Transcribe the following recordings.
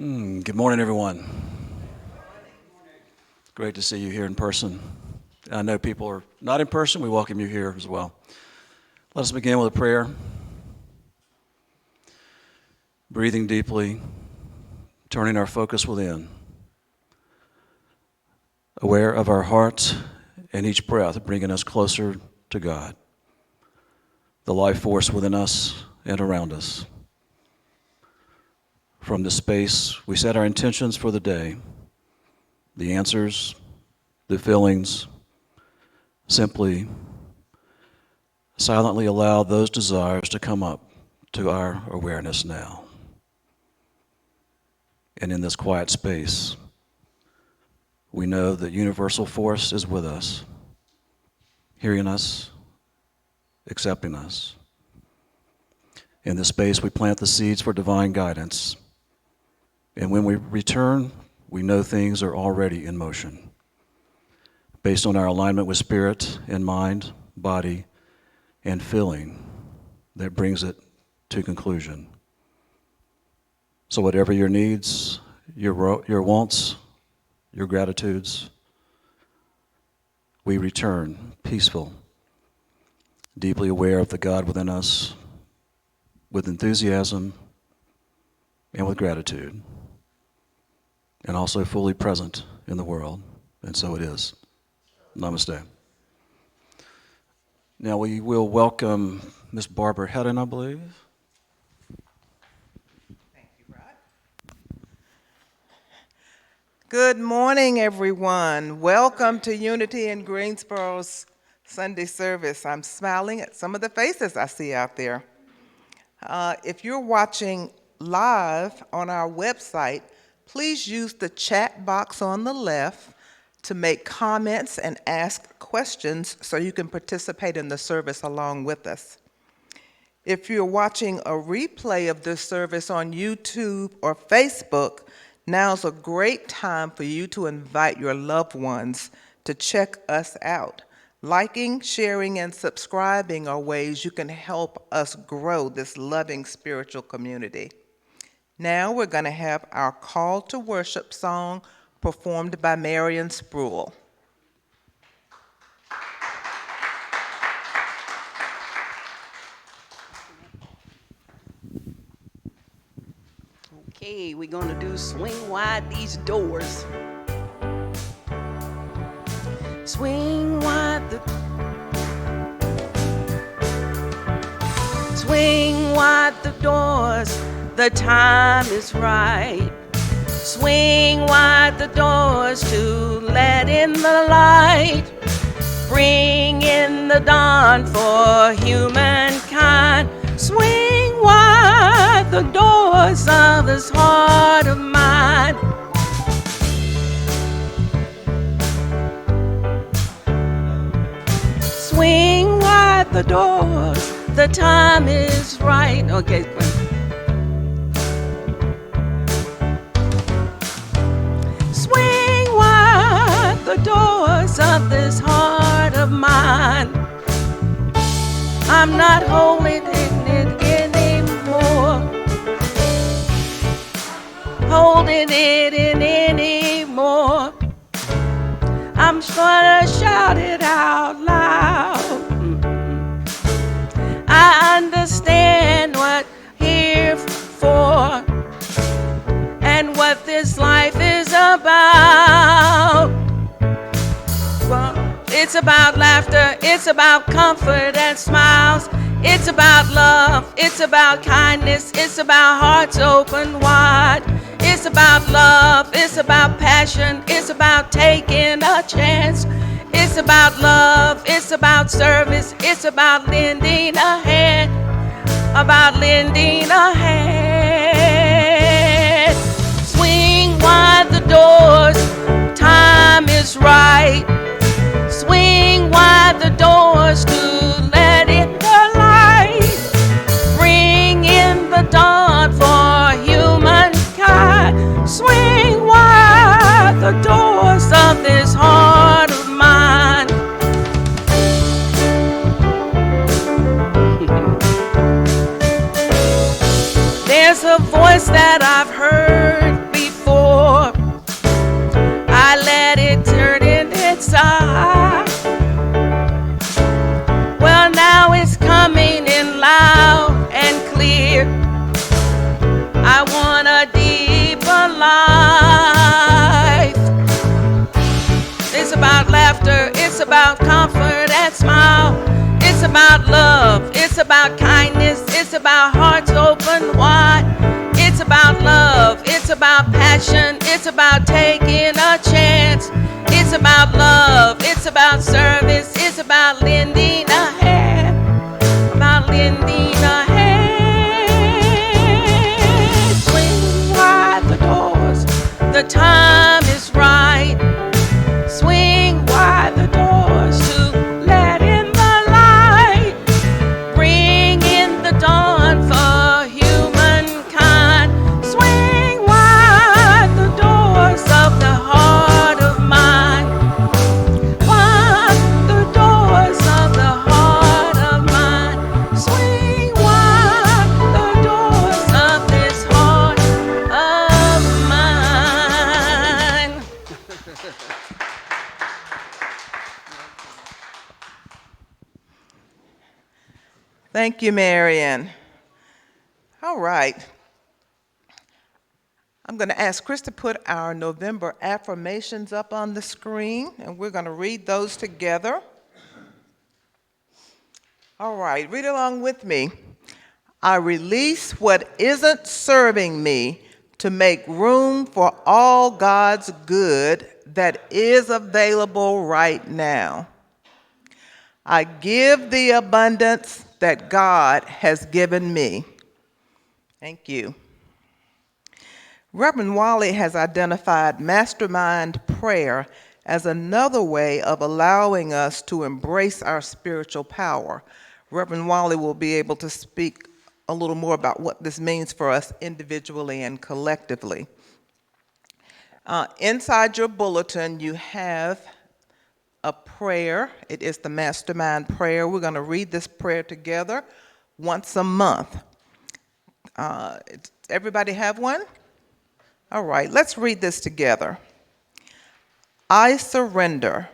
Good morning, everyone. Great to see you here in person. I know people are not in person. We welcome you here as well. Let us begin with a prayer. Breathing deeply, turning our focus within. Aware of our heart and each breath bringing us closer to God, the life force within us and around us. From this space, we set our intentions for the day, the answers, the feelings. Simply, silently allow those desires to come up to our awareness now. And in this quiet space, we know that universal force is with us, hearing us, accepting us. In this space, we plant the seeds for divine guidance. And when we return, we know things are already in motion, based on our alignment with spirit and mind, body, and feeling that brings it to conclusion. So whatever your needs, your wants, your gratitudes, we return peaceful, deeply aware of the God within us, with enthusiasm and with gratitude, and also fully present in the world. And so it is. Namaste. Now we will welcome Miss Barbara Hedden, I believe. Thank you, Rod. Good morning, everyone. Welcome to Unity in Greensboro's Sunday service. I'm smiling at some of the faces I see out there. If you're watching live on our website, please use the chat box on the left to make comments and ask questions so you can participate in the service along with us. If you're watching a replay of this service on YouTube or Facebook, now's a great time for you to invite your loved ones to check us out. Liking, sharing, and subscribing are ways you can help us grow this loving spiritual community. Now we're going to have our call to worship song performed by Marion Spruill. Okay, we're going to do Swing Wide These Doors. Swing wide the doors, the time is right. Swing wide the doors to let in the light. Bring in the dawn for humankind. Swing wide the doors of this heart of mine. Swing wide the doors, the time is right. Okay. Swing wide the doors of this heart of mine. I'm not holding it anymore. Holding it in anymore. I'm gonna shout it out loud. I understand what here for and what this life is about. Well, it's about laughter, it's about comfort and smiles. It's about love, it's about kindness, it's about hearts open wide. It's about love, it's about passion, it's about taking a chance. It's about love, it's about service, it's about lending a hand, about lending a hand. Swing wide the doors, time is right. Swing wide the doors to let in the light. Bring in the dawn for humankind. Swing wide the doors of this heart of mine. There's a voice that I've heard about hearts open wide. It's about love, it's about passion, it's about taking a chance. It's about love, it's about service, it's about lending a hand, about lending a hand. Swing wide the doors, the time is right. Swing wide the doors to let in the light. Bring in the dawn for humankind. Swing wide the doors of the heart of mine. Wide the doors of the heart of mine. Swing wide the doors of this heart of mine. Thank you, Marion. All right. I'm going to ask Chris to put our November affirmations up on the screen, and we're going to read those together. All right, read along with me. I release what isn't serving me to make room for all God's good that is available right now. I give the abundance that God has given me. Thank you. Reverend Wally has identified Mastermind Prayer as another way of allowing us to embrace our spiritual power. Reverend Wally will be able to speak a little more about what this means for us individually and collectively. Inside your bulletin, you have a prayer. It is the Mastermind Prayer. We're going to read this prayer together once a month. Everybody have one? All right, let's read this together. I surrender.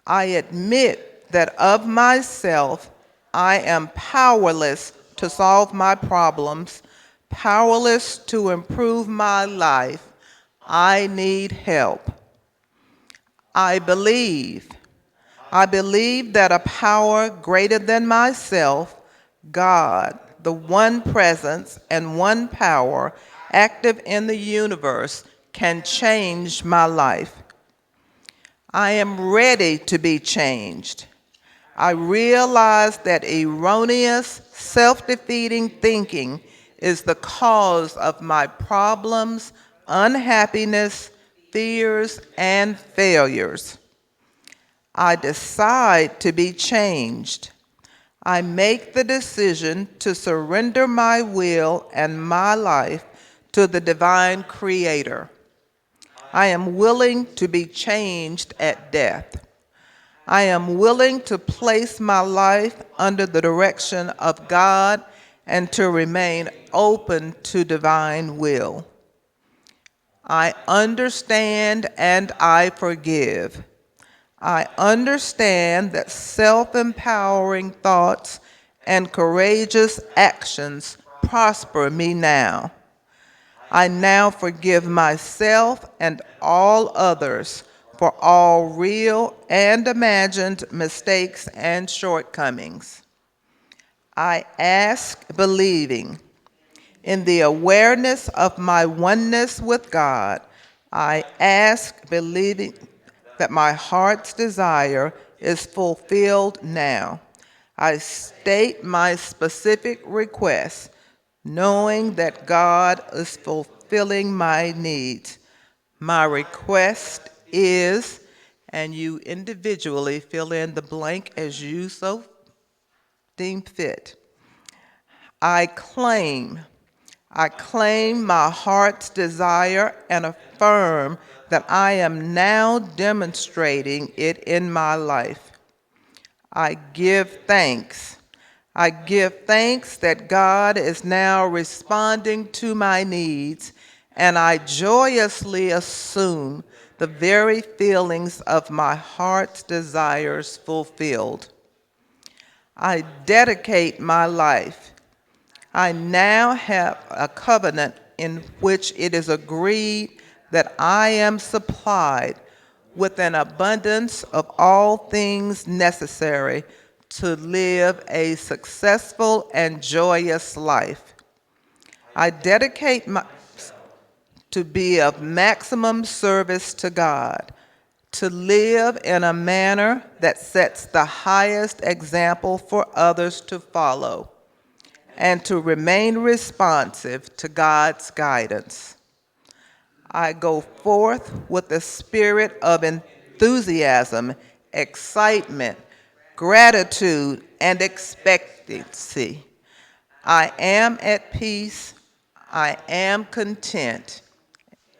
I admit that of myself, I am powerless to solve my problems, powerless to improve my life. I need help. I believe that a power greater than myself, God, the one presence and one power active in the universe, can change my life. I am ready to be changed. I realize that erroneous, self-defeating thinking is the cause of my problems, unhappiness, fears, and failures. I decide to be changed. I make the decision to surrender my will and my life to the divine creator. I am willing to be changed at death. I am willing to place my life under the direction of God and to remain open to divine will. I understand and I forgive. I understand that self-empowering thoughts and courageous actions prosper me now. I now forgive myself and all others for all real and imagined mistakes and shortcomings. I ask believing. In the awareness of my oneness with God, I ask believing that my heart's desire is fulfilled now. I state my specific request, knowing that God is fulfilling my needs. My request is, and you individually fill in the blank as you so deem fit. I claim my heart's desire and affirm that I am now demonstrating it in my life. I give thanks. I give thanks that God is now responding to my needs, and I joyously assume the very feelings of my heart's desires fulfilled. I dedicate my life. I now have a covenant in which it is agreed that I am supplied with an abundance of all things necessary to live a successful and joyous life. I dedicate to be of maximum service to God, to live in a manner that sets the highest example for others to follow, and to remain responsive to God's guidance. I go forth with a spirit of enthusiasm, excitement, gratitude, and expectancy. I am at peace. I am content.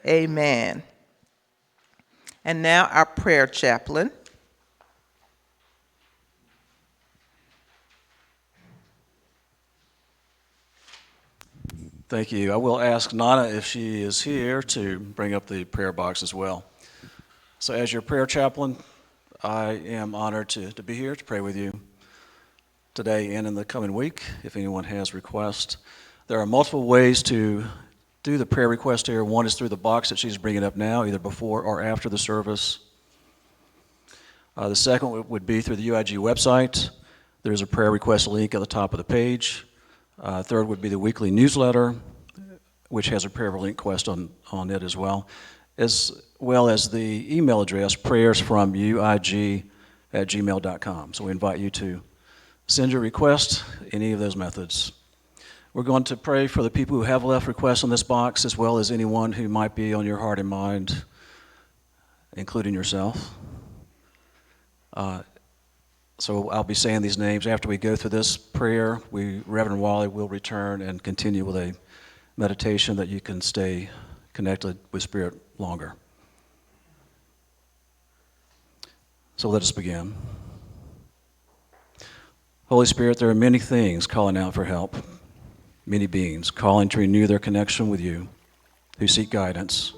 Amen. And now our prayer chaplain. Thank you. I will ask Nana if she is here to bring up the prayer box as well. So as your prayer chaplain, I am honored to be here to pray with you today and in the coming week, if anyone has requests. There are multiple ways to do the prayer request here. One is through the box that she's bringing up now, either before or after the service. The second would be through the UIG website. There's a prayer request link at the top of the page. Third would be the weekly newsletter, which has a prayer request on it as well as the email address, prayersfromuig@gmail.com. So we invite you to send your request any of those methods. We're going to pray for the people who have left requests on this box, as well as anyone who might be on your heart and mind, including yourself. So I'll be saying these names. After we go through this prayer, Reverend Wally will return and continue with a meditation that you can stay connected with Spirit longer. So let us begin. Holy Spirit, there are many things calling out for help, many beings calling to renew their connection with you, who seek guidance.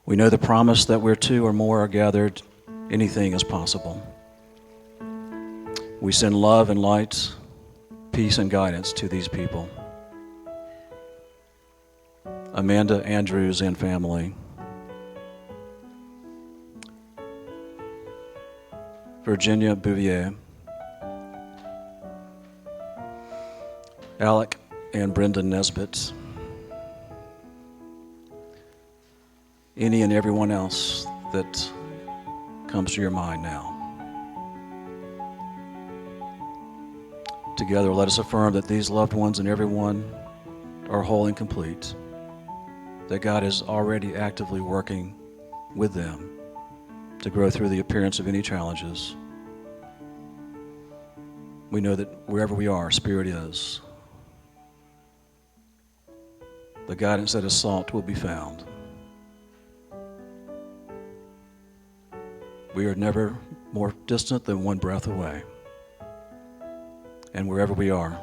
We know the promise that where two or more are gathered, anything is possible. We send love and light, peace and guidance to these people. Amanda Andrews and family. Virginia Bouvier. Alec and Brenda Nesbitt. Any and everyone else that comes to your mind now. Together, let us affirm that these loved ones and everyone are whole and complete, that God is already actively working with them to grow through the appearance of any challenges. We know that wherever we are, Spirit is. The guidance that is sought will be found. We are never more distant than one breath away. And wherever we are,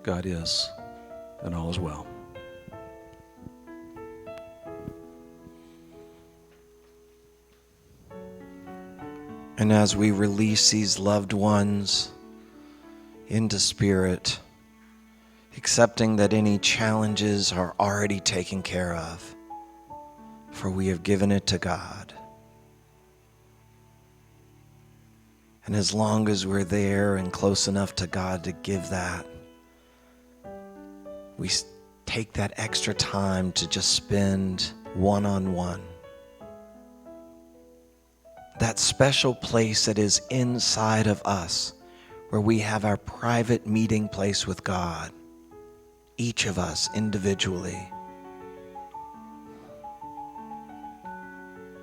God is, and all is well. And as we release these loved ones into Spirit, accepting that any challenges are already taken care of, for we have given it to God. And as long as we're there and close enough to God to give that, we take that extra time to just spend one-on-one. That special place that is inside of us, where we have our private meeting place with God, each of us individually,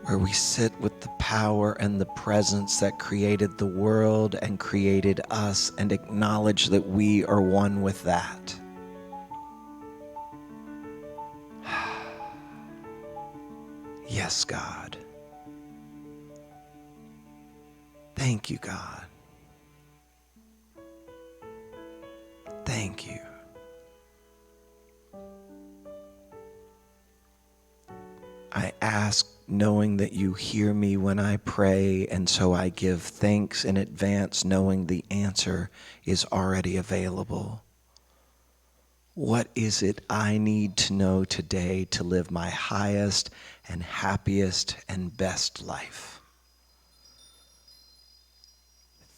where we sit with the power and the presence that created the world and created us, and acknowledge that we are one with that. Yes, God. Thank you, God. Thank you. I ask knowing that you hear me when I pray, and so I give thanks in advance knowing the answer is already available. What is it I need to know today to live my highest and happiest and best life?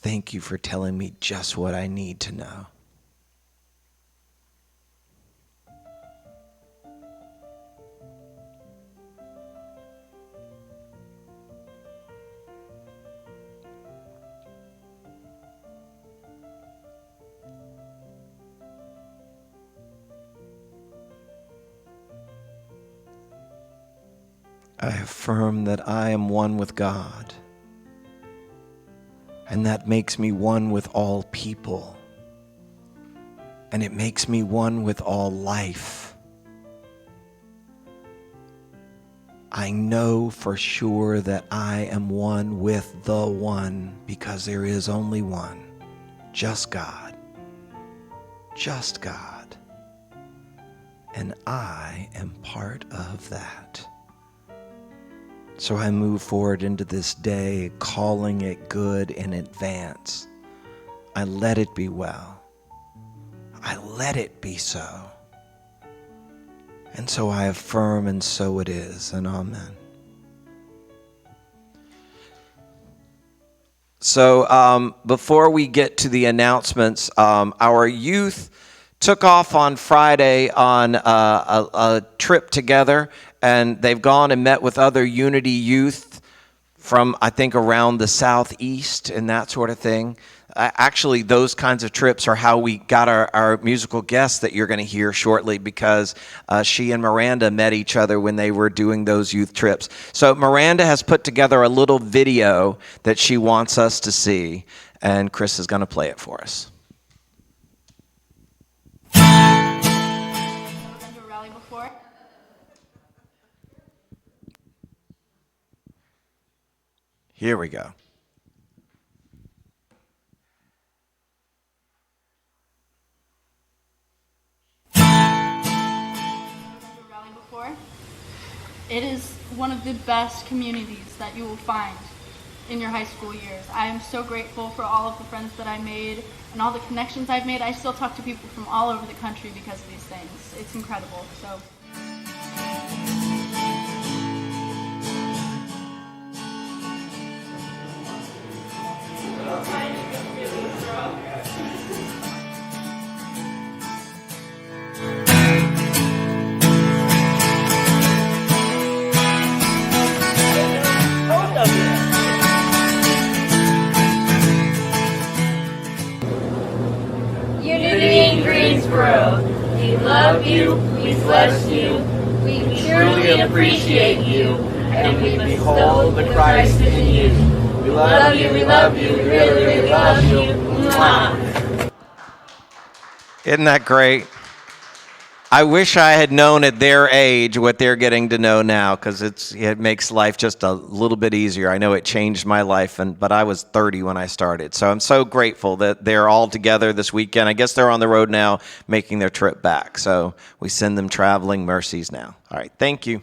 Thank you for telling me just what I need to know. I affirm that I am one with God, and that makes me one with all people, and it makes me one with all life. I know for sure that I am one with the One, because there is only one, just God, and I am part of that. So I move forward into this day, calling it good in advance. I let it be well. I let it be so. And so I affirm, and so it is, and amen. So before we get to the announcements, our youth took off on Friday on a trip together, and they've gone and met with other Unity youth from, I think, around the Southeast and that sort of thing. Actually, those kinds of trips are how we got our musical guest that you're going to hear shortly, because she and Miranda met each other when they were doing those youth trips. So Miranda has put together a little video that she wants us to see, and Chris is going to play it for us. Been to a rally before? Here we go. Been to a rally before? It is one of the best communities that you will find in your high school years. I am so grateful for all of the friends that I made and all the connections I've made. I still talk to people from all over the country because of these things. It's incredible. So. Unity in Greensboro. We love you, we bless you, we truly appreciate you, and we behold the Christ in you. We love you, we really, really love you. Mwah. Isn't that great? I wish I had known at their age what they're getting to know now, because it makes life just a little bit easier. I know it changed my life, but I was 30 when I started. So I'm so grateful that they're all together this weekend. I guess they're on the road now making their trip back. So we send them traveling mercies now. All right, thank you.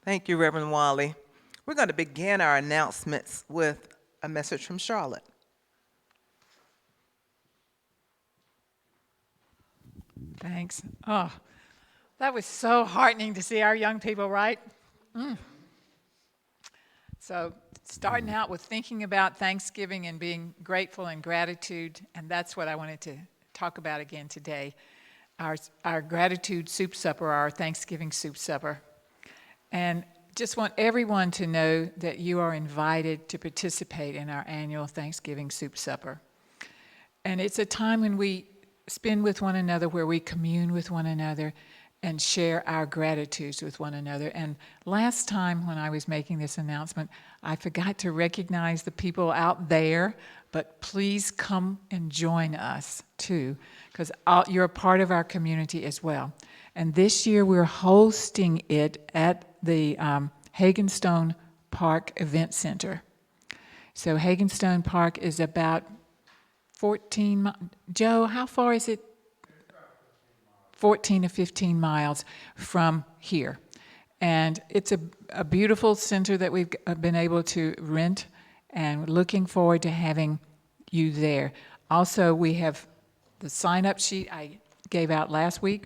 Thank you, Reverend Wally. We're going to begin our announcements with a message from Charlotte. Thanks. Oh, that was so heartening to see our young people, right? So starting out with thinking about Thanksgiving and being grateful and gratitude, and that's what I wanted to talk about again today. Our gratitude soup supper, our Thanksgiving soup supper. And just want everyone to know that you are invited to participate in our annual Thanksgiving soup supper. And it's a time when we spend with one another, where we commune with one another and share our gratitudes with one another. And last time when I was making this announcement, I forgot to recognize the people out there, but please come and join us too, because you're a part of our community as well. And this year we're hosting it at the Hagenstone Park Event Center. So Hagenstone Park is about 14, Joe, how far is it? 14 to 15 miles from here. And it's a beautiful center that we've been able to rent, and we're looking forward to having you there. Also, we have the sign-up sheet I gave out last week.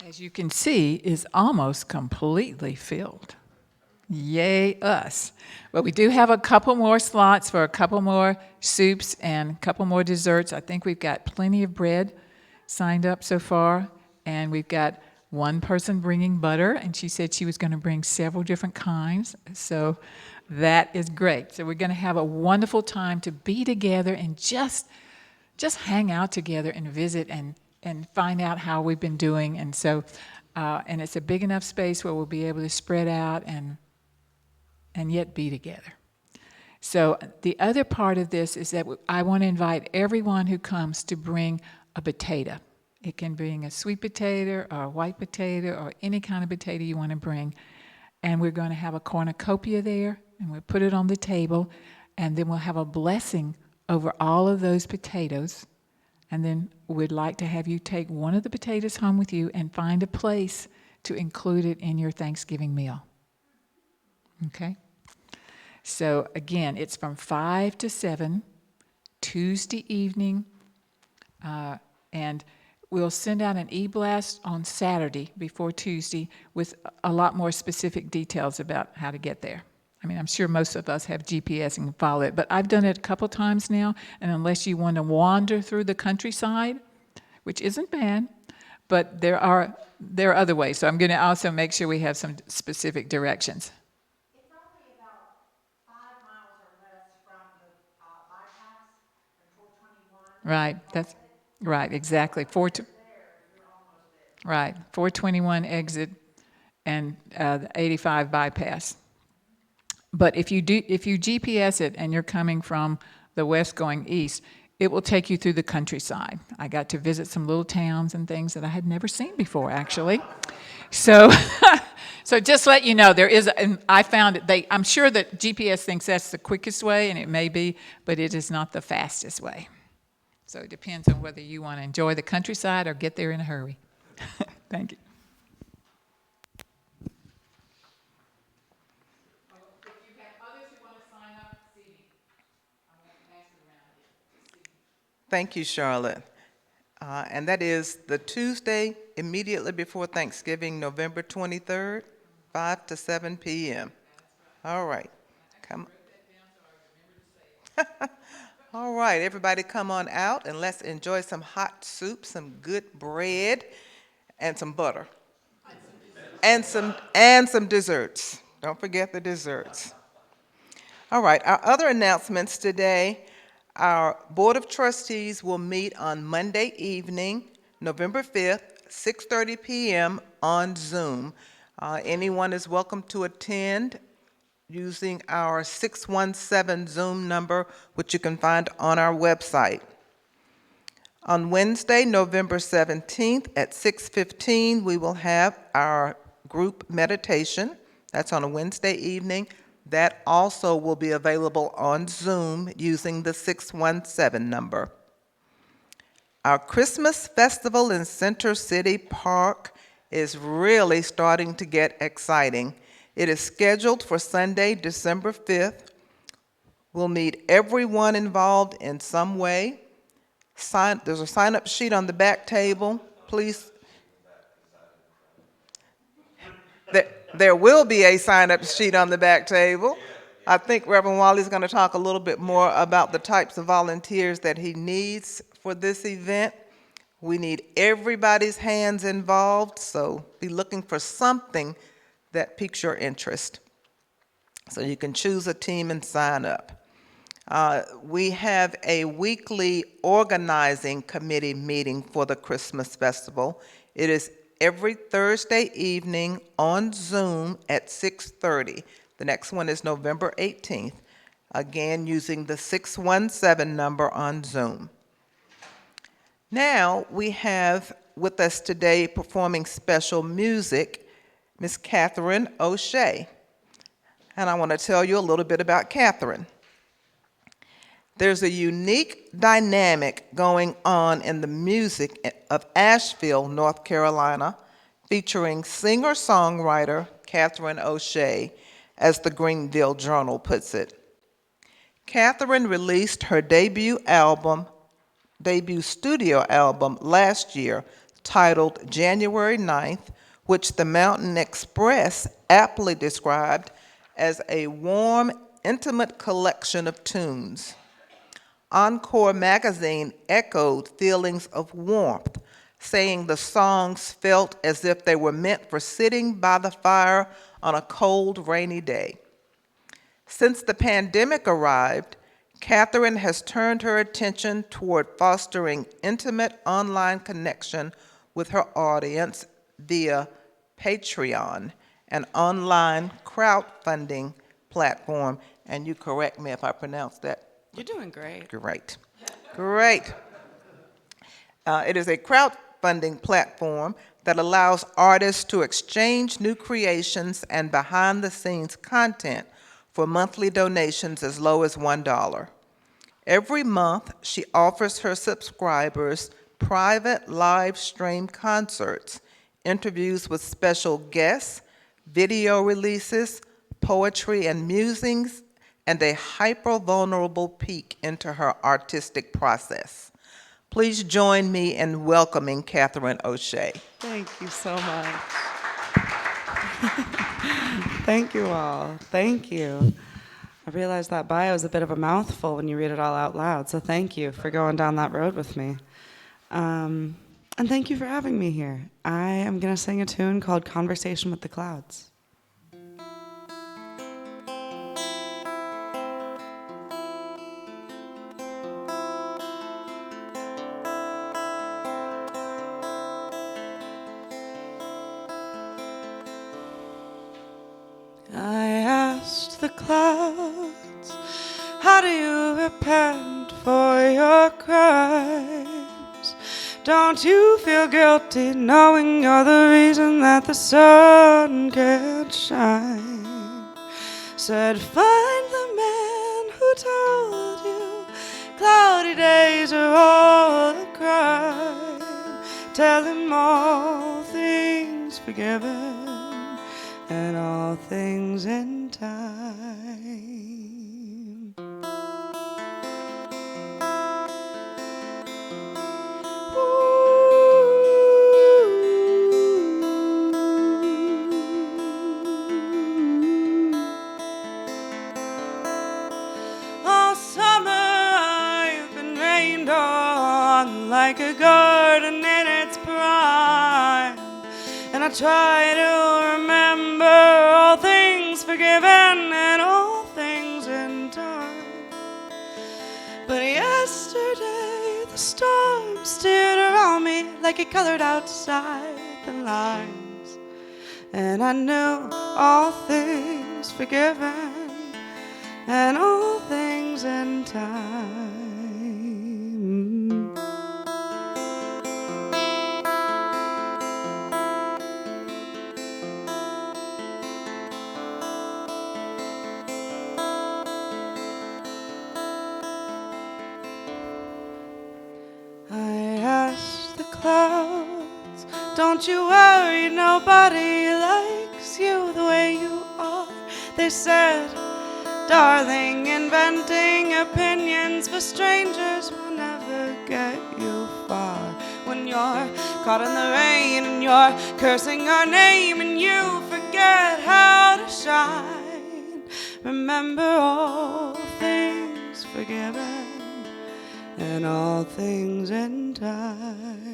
as you can see, is almost completely filled. Yay us. But we do have a couple more slots for a couple more soups and a couple more desserts. I think we've got plenty of bread signed up so far, and we've got one person bringing butter, and she said she was going to bring several different kinds. So that is great. So we're going to have a wonderful time to be together and just hang out together and visit and find out how we've been doing. And so, and it's a big enough space where we'll be able to spread out and yet be together. So the other part of this is that I want to invite everyone who comes to bring a potato. It can bring a sweet potato or a white potato or any kind of potato you want to bring. And we're going to have a cornucopia there, and we'll put it on the table, and then we'll have a blessing over all of those potatoes. And then we'd like to have you take one of the potatoes home with you and find a place to include it in your Thanksgiving meal. Okay? So again, it's from 5 to 7, Tuesday evening, and we'll send out an e-blast on Saturday before Tuesday with a lot more specific details about how to get there. I mean, I'm sure most of us have GPS and can follow it, but I've done it a couple times now, and unless you want to wander through the countryside, which isn't bad, but there are other ways. So I'm going to also make sure we have some specific directions. It's only about 5 miles or less from the bypass and 421. Right, that's right, exactly. Right, 421 exit and the 85 bypass. But if you GPS it and you're coming from the west going east, it will take you through the countryside. I got to visit some little towns and things that I had never seen before, actually. So, so just let you know, there is, and I found it, I'm sure that GPS thinks that's the quickest way, and it may be, but it is not the fastest way. So it depends on whether you want to enjoy the countryside or get there in a hurry. Thank you. Thank you, Charlotte. And that is the Tuesday immediately before Thanksgiving, November 23rd, 5 to 7 p.m. All right. Come. All right, everybody come on out and let's enjoy some hot soup, some good bread, and some butter. And some desserts. Don't forget the desserts. All right, our other announcements today. Our Board of Trustees will meet on Monday evening, November 5th, 6:30 p.m. on Zoom. Anyone is welcome to attend using our 617 Zoom number, which you can find on our website. On Wednesday, November 17th at 6:15, we will have our group meditation. That's on a Wednesday evening. That also will be available on Zoom using the 617 number. Our Christmas festival in Center City Park is really starting to get exciting. It is scheduled for Sunday, December 5th. We'll need everyone involved in some way. There's a sign-up sheet on the back table. Please. There will be a sign-up sheet on the back table. I think Reverend Wally's going to talk a little bit more about the types of volunteers that he needs for this event. We need everybody's hands involved, so be looking for something that piques your interest. So you can choose a team and sign up. We have a weekly organizing committee meeting for the Christmas festival. It is every Thursday evening on Zoom at 6:30. The next one is November 18th, again using the 617 number on Zoom. Now we have with us today performing special music, Miss Catherine O'Shea. And I want to tell you a little bit about Catherine. There's a unique dynamic going on in the music of Asheville, North Carolina, featuring singer-songwriter Catherine O'Shea, as the Greenville Journal puts it. Catherine released her debut studio album last year, titled January 9th, which the Mountain Express aptly described as a warm, intimate collection of tunes. Encore magazine echoed feelings of warmth, saying the songs felt as if they were meant for sitting by the fire on a cold, rainy day. Since the pandemic arrived, Catherine has turned her attention toward fostering intimate online connection with her audience via Patreon, an online crowdfunding platform. And you correct me if I pronounce that. You're doing great. Great. Great. It is a crowdfunding platform that allows artists to exchange new creations and behind-the-scenes content for monthly donations as low as $1. Every month, she offers her subscribers private live stream concerts, interviews with special guests, video releases, poetry and musings, and a hyper-vulnerable peek into her artistic process. Please join me in welcoming Catherine O'Shea. Thank you so much. Thank you all. Thank you. I realized that bio is a bit of a mouthful when you read it all out loud, so thank you for going down that road with me. And thank you for having me here. I am going to sing a tune called Conversation with the Clouds. I asked the clouds, how do you repent for your crimes? Don't you feel guilty knowing you're the reason that the sun can't shine? Said, find the man who told you cloudy days are all a crime. Tell him all things forgiven and all things in time. All summer I've been rained on like a garden in its prime, and I try to remember all things forgiven and all things in time. But yesterday the storm steered around me like it colored outside the lines, and I knew all things forgiven and all things in time. I asked the clouds, don't you worry, nobody likes you the way you are. They said, darling, inventing opinions for strangers will never get you far. When you're caught in the rain and you're cursing our name and you forget how to shine, remember all things forgiven and all things in time.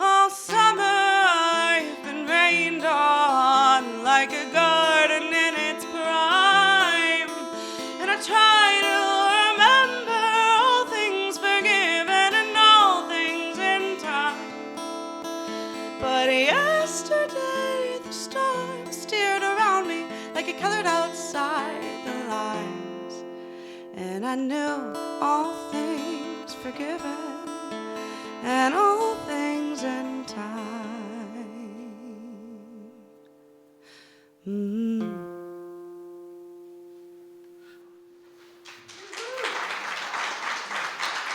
All summer I've been rained on like a garden in its prime, and I try to remember all things forgiven and all things in time. But yesterday the storm steered around me like it colored outside the lines, and I knew all things forgiven and all things in time.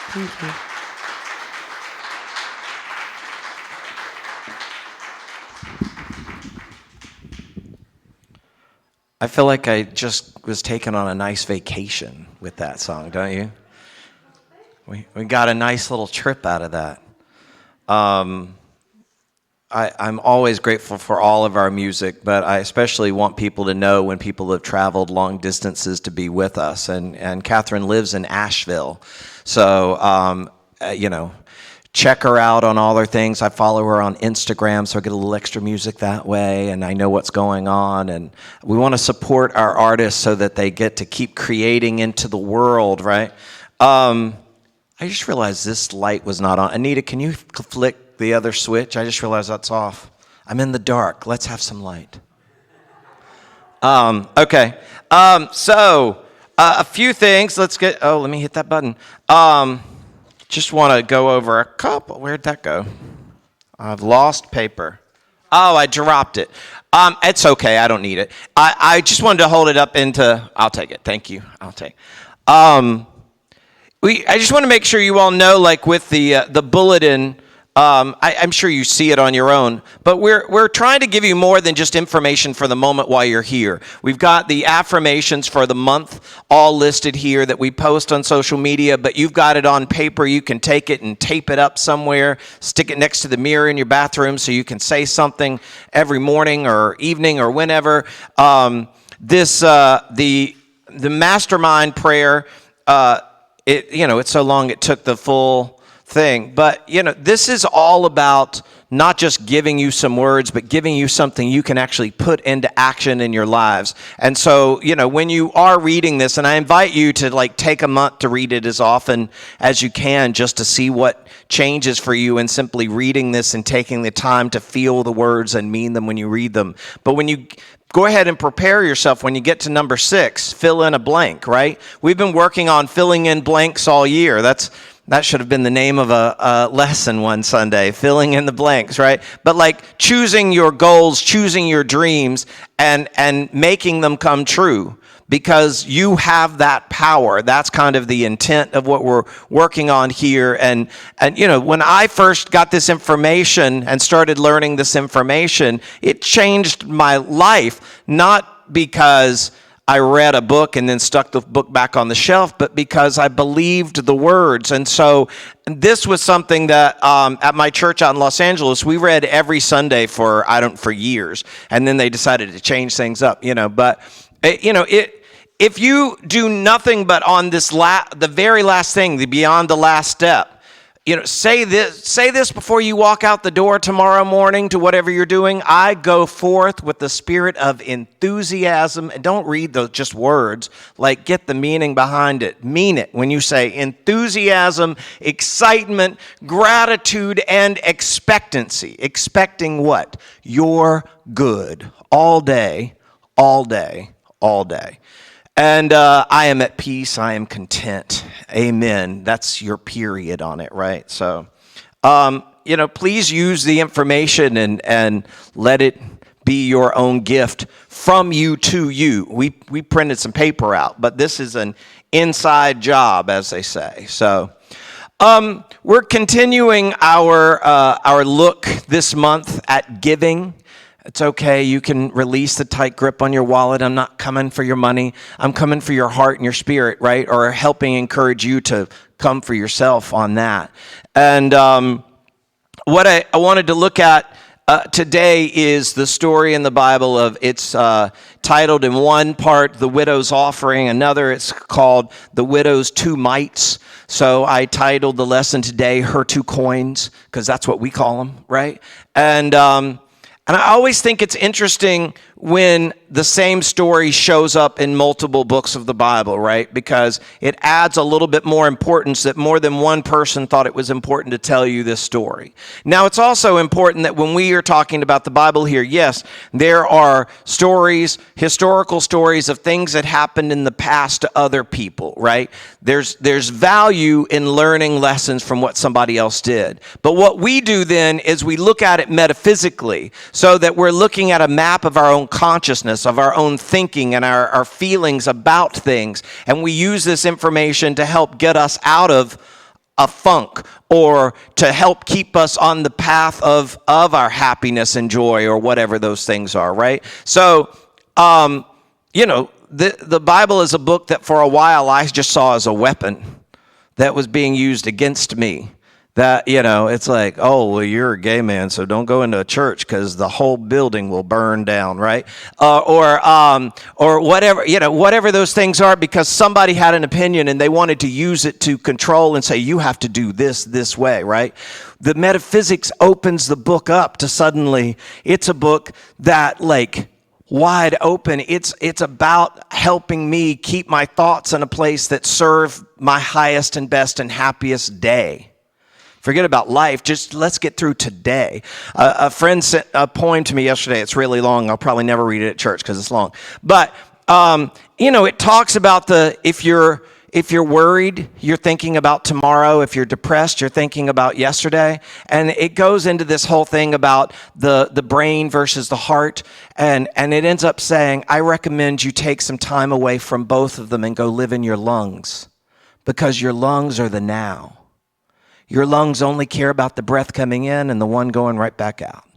Thank you. I feel like I just was taken on a nice vacation with that song, don't you? We got a nice little trip out of that. I'm always grateful for all of our music, but I especially want people to know when people have traveled long distances to be with us. And Catherine lives in Asheville, so check her out on all her things. I follow her on Instagram, so I get a little extra music that way, and I know what's going on. And we want to support our artists so that they get to keep creating into the world, right? I just realized this light was not on. Anita, can you flick the other switch? I just realized that's off. I'm in the dark. Let's have some light. Okay. So a few things. Let me hit that button. Just want to go over a couple. Where'd that go? I've lost paper. Oh, I dropped it. It's okay. I don't need it. I just wanted to hold it up I'll take it. Thank you. I'll take it. I just want to make sure you all know, like with the bulletin, I'm sure you see it on your own, but we're trying to give you more than just information for the moment while you're here. We've got the affirmations for the month all listed here that we post on social media, but you've got it on paper. You can take it and tape it up somewhere, stick it next to the mirror in your bathroom so you can say something every morning or evening or whenever. The Mastermind Prayer, it's so long it took the full thing. But, this is all about not just giving you some words, but giving you something you can actually put into action in your lives. And so, when you are reading this, and I invite you to take a month to read it as often as you can just to see what changes for you in simply reading this and taking the time to feel the words and mean them when you read them. But when you go ahead and prepare yourself when you get to number 6, fill in a blank, right? We've been working on filling in blanks all year. That should have been the name of a lesson one Sunday, filling in the blanks, right? But choosing your goals, choosing your dreams, and making them come true, because you have that power. That's kind of the intent of what we're working on here. And when I first got this information and started learning this information, it changed my life, not because I read a book and then stuck the book back on the shelf, but because I believed the words. And so this was something that at my church out in Los Angeles, we read every Sunday for years. And then they decided to change things up, but if you do nothing but on this the very last thing, the beyond the last step, say this before you walk out the door tomorrow morning to whatever you're doing. I go forth with the spirit of enthusiasm. And don't read those just words, get the meaning behind it. Mean it when you say enthusiasm, excitement, gratitude, and expectancy. Expecting what? Your good all day, all day, all day. And I am at peace. I am content. Amen. That's your period on it, right? So, please use the information and let it be your own gift from you to you. We printed some paper out, but this is an inside job, as they say. So, we're continuing our look this month at giving. It's okay. You can release the tight grip on your wallet. I'm not coming for your money. I'm coming for your heart and your spirit, right? Or helping encourage you to come for yourself on that. And what I wanted to look at today is the story in the Bible of, it's titled in one part, The Widow's Offering. Another, it's called The Widow's Two Mites. So I titled the lesson today, Her Two Coins, because that's what we call them, right? And I always think it's interesting when the same story shows up in multiple books of the Bible, right? Because it adds a little bit more importance that more than one person thought it was important to tell you this story. Now, it's also important that when we are talking about the Bible here, yes, there are stories, historical stories of things that happened in the past to other people, right? There's value in learning lessons from what somebody else did. But what we do then is we look at it metaphysically, so that we're looking at a map of our own consciousness, of our own thinking and our feelings about things. And we use this information to help get us out of a funk, or to help keep us on the path of our happiness and joy, or whatever those things are, right? So, the Bible is a book that for a while I just saw as a weapon that was being used against me. That, it's like, oh, well, you're a gay man, so don't go into a church because the whole building will burn down, right? Or whatever, whatever those things are, because somebody had an opinion and they wanted to use it to control and say, you have to do this way, right? The metaphysics opens the book up to suddenly, it's a book that, like, wide open. It's about helping me keep my thoughts in a place that serve my highest and best and happiest day. Forget about life. Just let's get through today. A friend sent a poem to me yesterday. It's really long. I'll probably never read it at church because it's long. But, it talks about if you're worried, you're thinking about tomorrow. If you're depressed, you're thinking about yesterday. And it goes into this whole thing about the brain versus the heart. And it ends up saying, I recommend you take some time away from both of them and go live in your lungs, because your lungs are the now. Your lungs only care about the breath coming in and the one going right back out.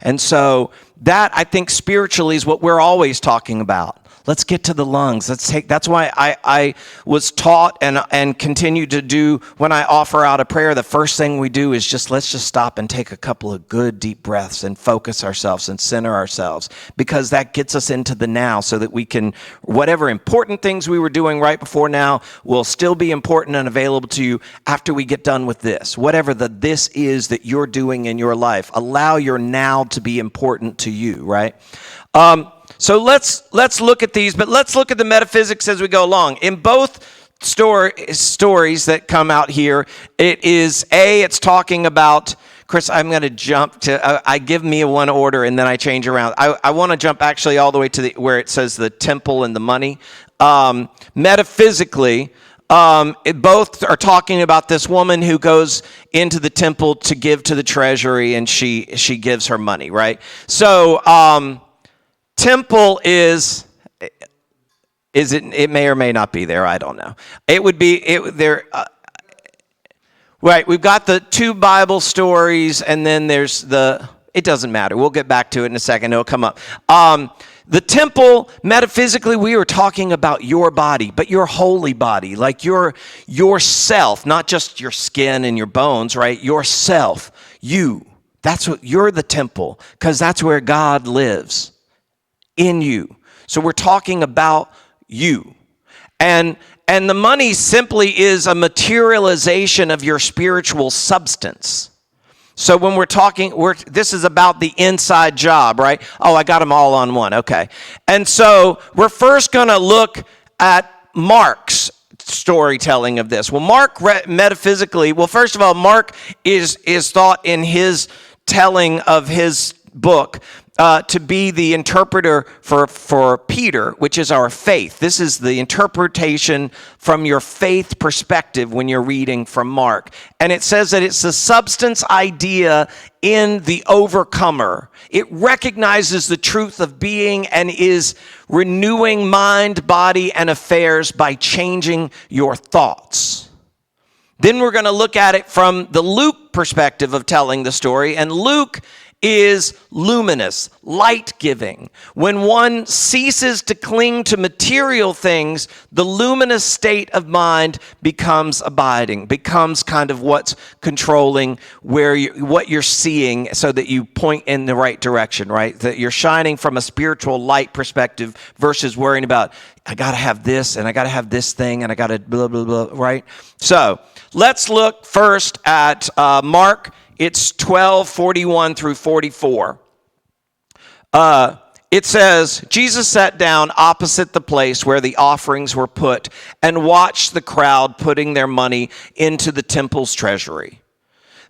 And so that, I think, spiritually is what we're always talking about. Let's get to the lungs. That's why I was taught and continue to do when I offer out a prayer. The first thing we do is let's just stop and take a couple of good deep breaths and focus ourselves and center ourselves, because that gets us into the now so that we can, whatever important things we were doing right before now will still be important and available to you after we get done with this. Whatever this is that you're doing in your life, allow your now to be important to you, right? So let's look at these, but let's look at the metaphysics as we go along. In both stories that come out here, it's talking about, Chris, I'm going to jump to, I give me one order and then I change around. I want to jump actually all the way to where it says the temple and the money. Metaphysically, both are talking about this woman who goes into the temple to give to the treasury, and she gives her money, right? So, temple is it may or may not be there. I don't know. It would be there. Right. We've got the two Bible stories, and then there's it doesn't matter. We'll get back to it in a second. It'll come up. The temple, metaphysically, we are talking about your body, but your holy body, like yourself, not just your skin and your bones, right? Yourself, you. You're the temple, because that's where God lives. In you. So we're talking about you. And the money simply is a materialization of your spiritual substance. So when we're talking, this is about the inside job, right? Oh, I got them all on one. Okay. And so we're first going to look at Mark's storytelling of this. Well, Mark metaphysically, first of all, Mark is thought in his telling of his book to be the interpreter for Peter, which is our faith. This is the interpretation from your faith perspective when you're reading from Mark. And it says that it's the substance idea in the overcomer. It recognizes the truth of being and is renewing mind, body, and affairs by changing your thoughts. Then we're going to look at it from the Luke perspective of telling the story. And Luke is luminous, light-giving. When one ceases to cling to material things, the luminous state of mind becomes abiding, becomes kind of what's controlling what you're seeing, so that you point in the right direction, right? That you're shining from a spiritual light perspective versus worrying about, I got to have this, and I got to have this thing, and I got to blah, blah, blah, right? So let's look first at Mark. It's 12:41 through 44. It says, Jesus sat down opposite the place where the offerings were put and watched the crowd putting their money into the temple's treasury.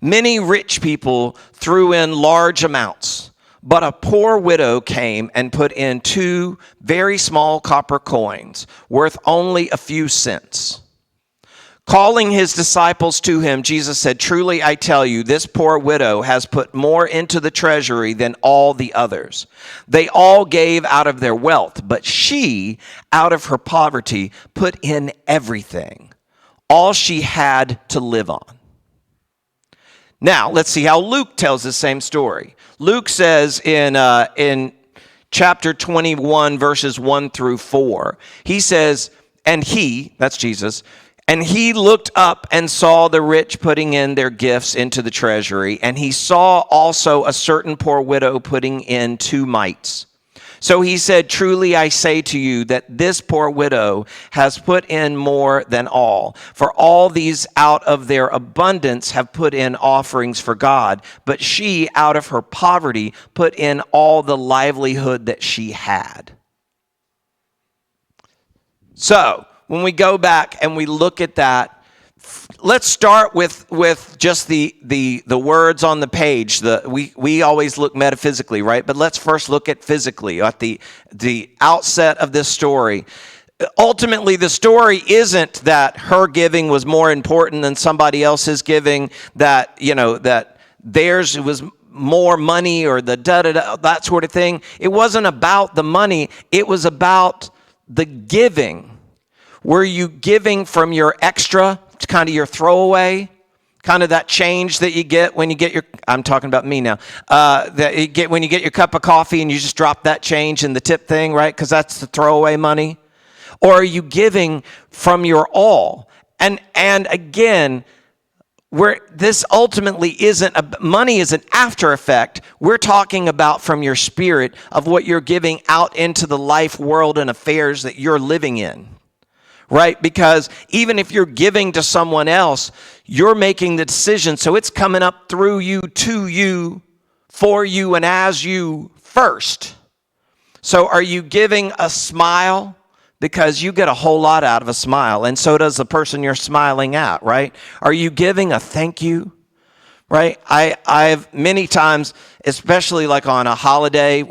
Many rich people threw in large amounts, but a poor widow came and put in 2 very small copper coins worth only a few cents. Calling his disciples to him, Jesus said, "Truly I tell you, this poor widow has put more into the treasury than all the others. They all gave out of their wealth, but she, out of her poverty, put in everything, all she had to live on." Now, let's see how Luke tells the same story. Luke says in chapter 21, verses 1 through 4. He says, and he, that's Jesus, and he looked up and saw the rich putting in their gifts into the treasury, and he saw also a certain poor widow putting in 2 mites. So he said, truly I say to you that this poor widow has put in more than all. For all these out of their abundance have put in offerings for God, but she out of her poverty put in all the livelihood that she had. So when we go back and we look at that, let's start with just the words on the page. We always look metaphysically, right? But let's first look at physically, at the outset of this story. Ultimately, the story isn't that her giving was more important than somebody else's giving, that theirs was more money or the da-da-da, that sort of thing. It wasn't about the money. It was about the giving. Were you giving from your extra, kind of your throwaway, kind of that change that you get when you get your, I'm talking about me now, that you get when you get your cup of coffee and you just drop that change in the tip thing, right? Because that's the throwaway money. Or are you giving from your all? And again, where this ultimately isn't, money is an after effect. We're talking about from your spirit of what you're giving out into the life, world, and affairs that you're living in. Right? Because even if you're giving to someone else, you're making the decision. So it's coming up through you, to you, for you, and as you first. So are you giving a smile? Because you get a whole lot out of a smile. And so does the person you're smiling at, right? Are you giving a thank you? Right? I've many times, especially like on a holiday,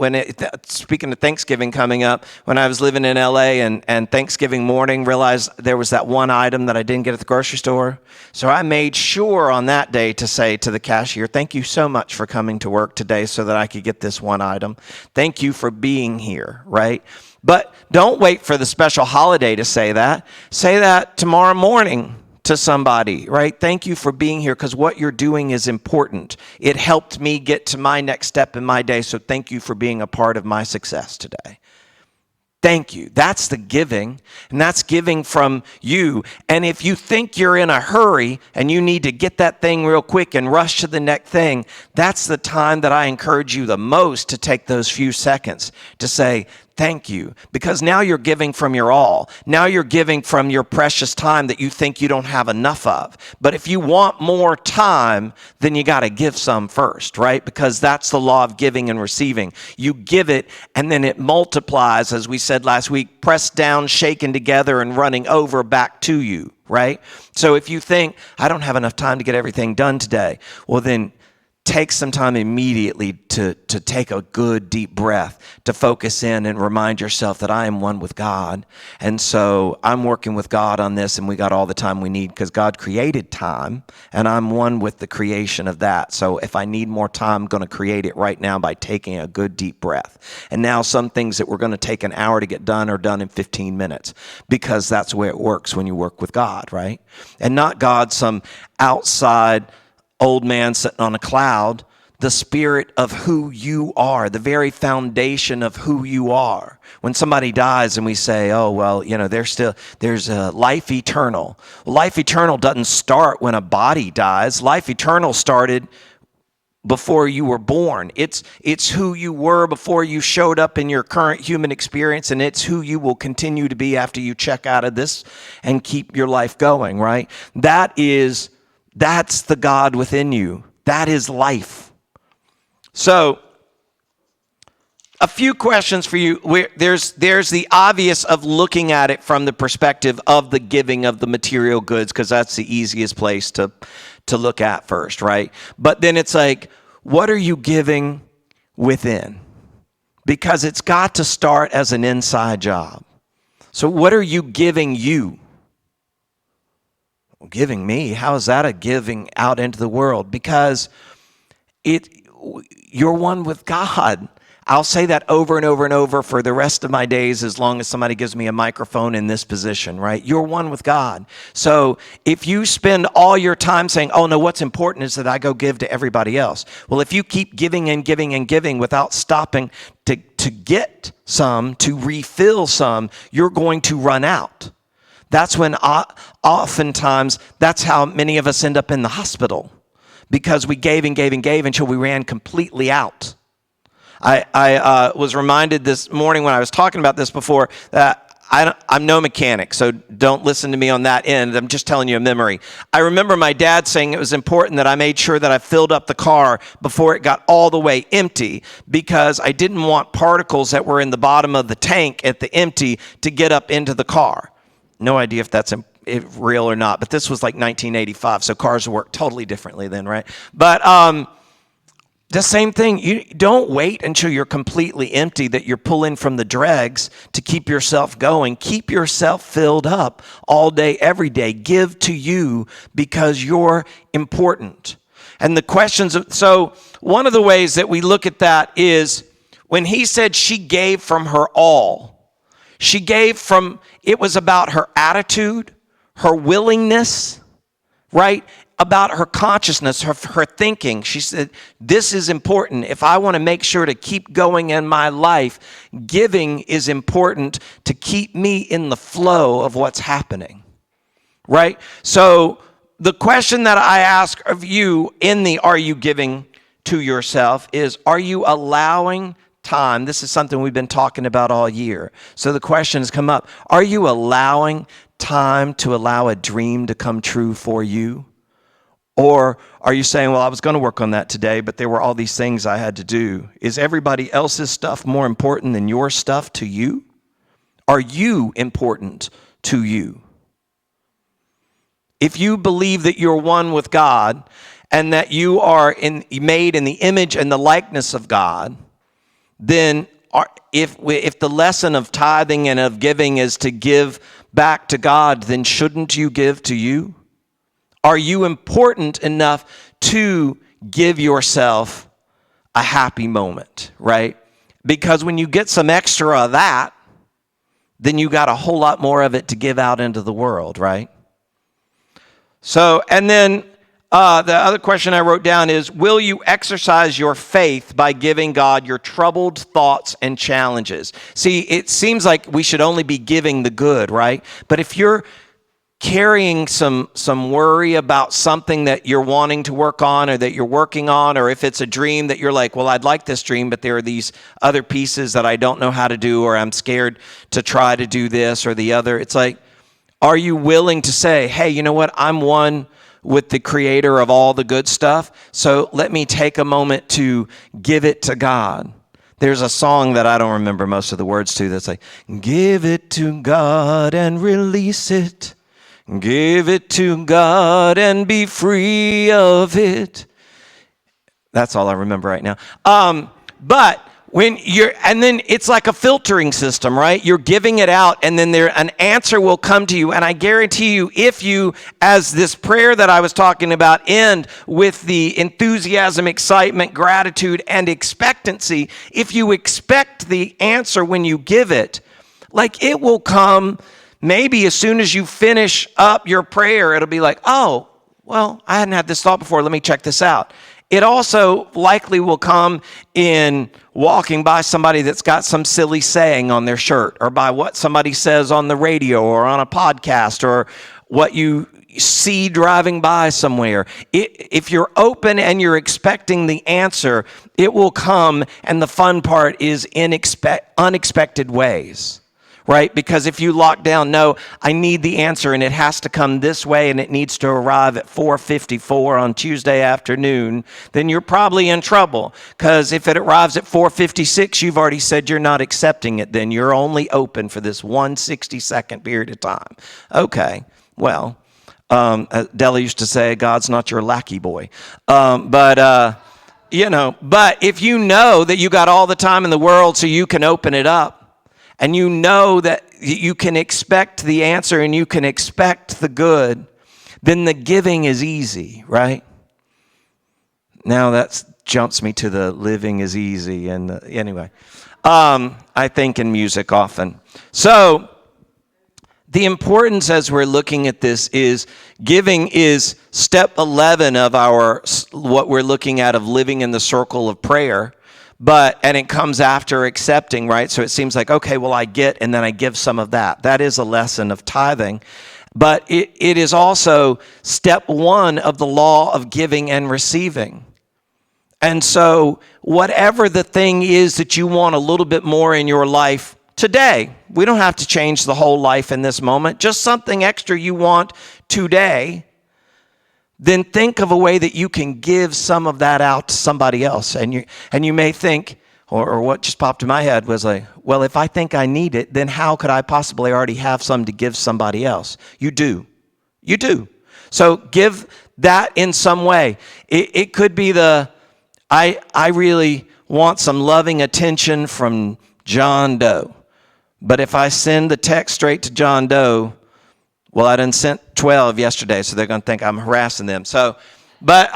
speaking of Thanksgiving coming up, when I was living in LA and Thanksgiving morning, realized there was that one item that I didn't get at the grocery store. So I made sure on that day to say to the cashier, thank you so much for coming to work today so that I could get this one item. Thank you for being here, right? But don't wait for the special holiday to say that. Say that tomorrow morning to somebody, right? Thank you for being here because what you're doing is important. It helped me get to my next step in my day, so thank you for being a part of my success today. Thank you. That's the giving, and that's giving from you. And if you think you're in a hurry and you need to get that thing real quick and rush to the next thing, that's the time that I encourage you the most to take those few seconds to say, thank you, because now you're giving from your all. Now you're giving from your precious time that you think you don't have enough of. But if you want more time, then you got to give some first, right? Because that's the law of giving and receiving. You give it, and then it multiplies, as we said last week, pressed down, shaken together, and running over back to you, right? So if you think, I don't have enough time to get everything done today, well then, take some time immediately to take a good deep breath, to focus in and remind yourself that I am one with God. And so I'm working with God on this, and we got all the time we need because God created time, and I'm one with the creation of that. So if I need more time, I'm going to create it right now by taking a good deep breath. And now some things that were going to take an hour to get done are done in 15 minutes because that's the way it works when you work with God, right? And not God, some outside old man sitting on a cloud, the spirit of who you are, the very foundation of who you are. When somebody dies and we say, oh, well, there's a life eternal. Well, life eternal doesn't start when a body dies. Life eternal started before you were born. It's who you were before you showed up in your current human experience, and it's who you will continue to be after you check out of this and keep your life going, right? That's the God within you. That is life. So, a few questions for you. There's the obvious of looking at it from the perspective of the giving of the material goods, because that's the easiest place to look at first, right? But then it's like, what are you giving within? Because it's got to start as an inside job. So what are you giving you? Giving me? How is that a giving out into the world? Because you're one with God. I'll say that over and over and over for the rest of my days as long as somebody gives me a microphone in this position, right? You're one with God. So if you spend all your time saying, oh no, what's important is that I go give to everybody else. Well, if you keep giving and giving and giving without stopping to to get some, to refill some, you're going to run out. That's when oftentimes, that's how many of us end up in the hospital, because we gave and gave and gave until we ran completely out. I was reminded this morning when I was talking about this before that I'm no mechanic, so don't listen to me on that end. I'm just telling you a memory. I remember my dad saying it was important that I made sure that I filled up the car before it got all the way empty, because I didn't want particles that were in the bottom of the tank at the empty to get up into the car. No idea if that's real or not, but this was like 1985, so cars work totally differently then, right? But the same thing, you don't wait until you're completely empty, that you're pulling from the dregs to keep yourself going. Keep yourself filled up all day, every day. Give to you because you're important. And the questions, so one of the ways that we look at that is when he said she gave from her all. She gave from, it was about her attitude, her willingness, right? About her consciousness, her thinking. She said, this is important. If I want to make sure to keep going in my life, giving is important to keep me in the flow of what's happening, right? So the question that I ask of you in the are you giving to yourself is, are you allowing time? This is something we've been talking about all year. So the question has come up, are you allowing time to allow a dream to come true for you? Or are you saying, well, I was going to work on that today, but there were all these things I had to do? Is everybody else's stuff more important than your stuff to you? Are you important to you? If you believe that you're one with God and that you are made in the image and the likeness of God, then if the lesson of tithing and of giving is to give back to God, then shouldn't you give to you? Are you important enough to give yourself a happy moment, right? Because when you get some extra of that, then you got a whole lot more of it to give out into the world, right? So, and then the other question I wrote down is, will you exercise your faith by giving God your troubled thoughts and challenges? See, it seems like we should only be giving the good, right? But if you're carrying some worry about something that you're wanting to work on or that you're working on, or if it's a dream that you're like, well, I'd like this dream, but there are these other pieces that I don't know how to do, or I'm scared to try to do this or the other. It's like, are you willing to say, hey, you know what? I'm one with the creator of all the good stuff, so let me take a moment to give it to God. There's a song that I don't remember most of the words to that's like, give it to God and release it. Give it to God and be free of it. That's all I remember right now. But when and then it's like a filtering system, right? You're giving it out, and then an answer will come to you. And I guarantee you, if you, as this prayer that I was talking about, end with the enthusiasm, excitement, gratitude, and expectancy, if you expect the answer when you give it, like it will come. Maybe as soon as you finish up your prayer, it'll be like, oh, well, I hadn't had this thought before. Let me check this out. It also likely will come in walking by somebody that's got some silly saying on their shirt, or by what somebody says on the radio or on a podcast, or what you see driving by somewhere. If you're open and you're expecting the answer, it will come, and the fun part is in unexpected ways. Right? Because if you lock down, no, I need the answer and it has to come this way and it needs to arrive at 4:54 on Tuesday afternoon, then you're probably in trouble. Because if it arrives at 4:56, you've already said you're not accepting it. Then you're only open for this 160-second period of time. Okay, well, Della used to say, God's not your lackey boy. But if you know that you got all the time in the world so you can open it up, and you know that you can expect the answer and you can expect the good, then the giving is easy, right? Now that jumps me to the living is easy. And anyway, I think in music often. So the importance as we're looking at this is giving is step 11 of what we're looking at of living in the circle of prayer. and it comes after accepting, right? So it seems like, okay, well, I get, and then I give some of that. That is a lesson of tithing. But it is also step one of the law of giving and receiving. And so whatever the thing is that you want a little bit more in your life today, we don't have to change the whole life in this moment, just something extra you want today, then think of a way that you can give some of that out to somebody else. And you may think, or what just popped in my head was like, well, if I think I need it, then how could I possibly already have some to give somebody else? You do. You do. So give that in some way. It could be I really want some loving attention from John Doe. But if I send the text straight to John Doe, well, I done sent 12 yesterday, so they're going to think I'm harassing them. But